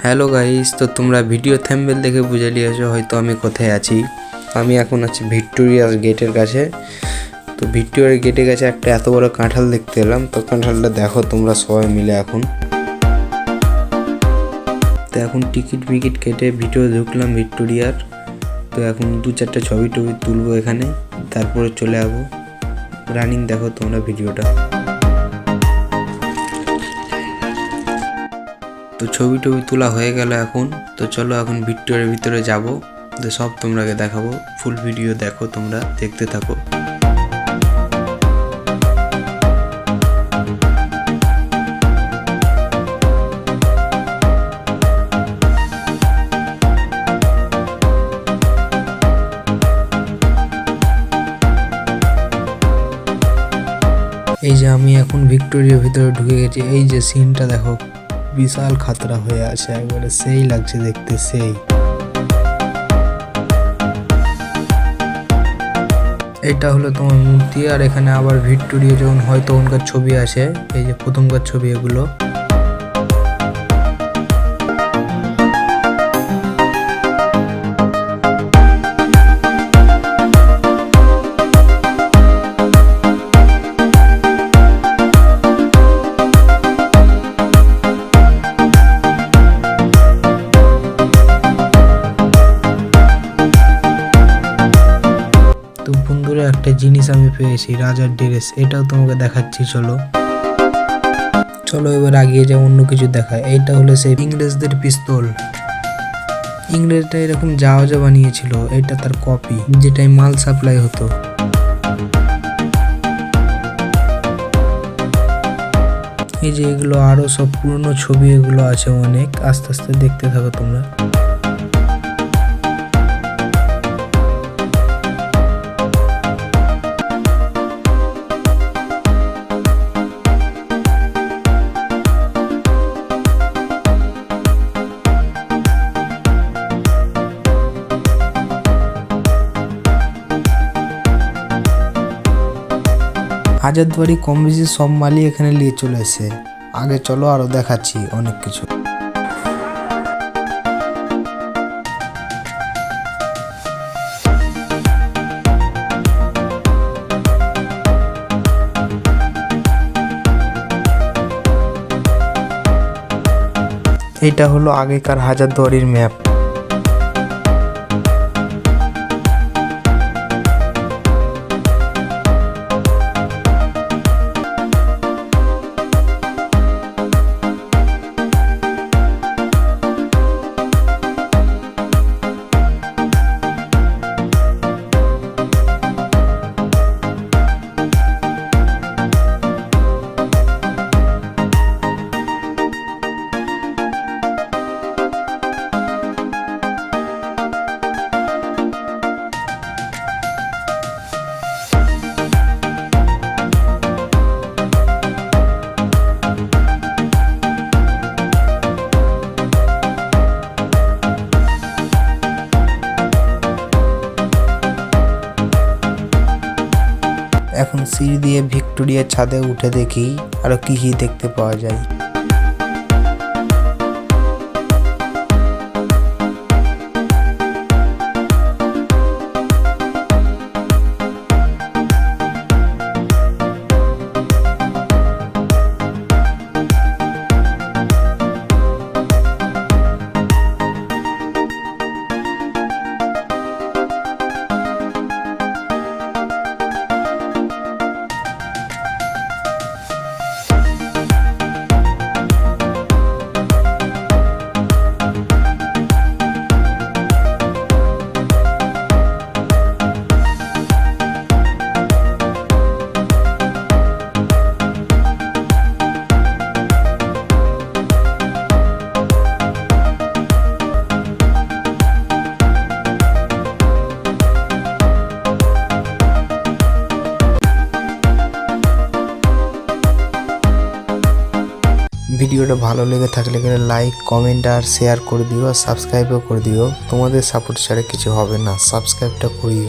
Hello guys, তো তোমরা video thumbnail দেখে বুঝে নিয়েছো হয়তো আমি কোথায় আছি। আমি এখন আছি ভিক্টোরিয়া গেটের কাছে। তো ভিক্টোরিয়া গেটের কাছে একটা এত বড় কাঁঠাল দেখতে এলাম। তো কাঁঠালটা দেখো তোমরা সবাই মিলে এখন টিকিট কেটে ভিতরে ঢুকলাম ভিক্টোরিয়ার। তো এখন 2-4টা ছবি তুলবো এখানে, তারপরে চলে যাবো। রানিং দেখো তোমরা ভিডিওটা। তো ছবি তোলা হয়ে গেল এখন। তো চলো এখন ভিক্টোরিয়ার ভিতরে যাব, তো সব তোমরাকে দেখাবো। ফুল ভিডিও দেখো, তোমরা দেখতে থাকো। এই যে আমি এখন ভিক্টোরিয়ার ভিতরে ঢুকে গেছি। এই যে সিনটা দেখো, বিশাল খাতরা হয়ে আছে, একবারে সেই লাগছে দেখতে সেই। এটা হলো তোমার মূর্তি, আর এখানে আবার ভিক্টোরিয়া যখন হয় তখনকার ছবি আছে। এই যে প্রথমকার ছবি এগুলো। তো বন্ধুরা, একটা জিনিস আমি পেয়েছি, রাজার ড্রেস। এটাও তোমাকে দেখাচ্ছি, চলো এবার আগিয়ে যাও, অন্য কিছু দেখায়। এইটা হলো সেই ইংরেজদের পিস্তল। ইংরেজরা এরকম জাহাজও বানিয়েছিল, এটা তার কপি, যেটাই মাল সাপ্লাই হতো। এই যে এগুলো আরো সব পুরনো ছবি, এগুলো আছে অনেক। আস্তে আস্তে দেখতে থাকো তোমরা। হাজারদুয়ারি কম বেশি সব মালই এখানে নিয়ে চলে এসে। আগে চলো আরো দেখাচ্ছি অনেক কিছু। এটা হলো আগেকার হাজারদুয়ারির ম্যাপ। এখন সিঁড়ি দিয়ে ভিক্টোরিয়ার ছাদে উঠে দেখি আরো কি কি দেখতে পাওয়া যায়। ভিডিওটা ভালো লেগে থাকলে লাইক, কমেন্ট আর শেয়ার করে দিও, আর সাবস্ক্রাইবও করে দিও। তোমাদের সাপোর্ট ছাড়া কিছু হবে না, সাবস্ক্রাইবটা করিও।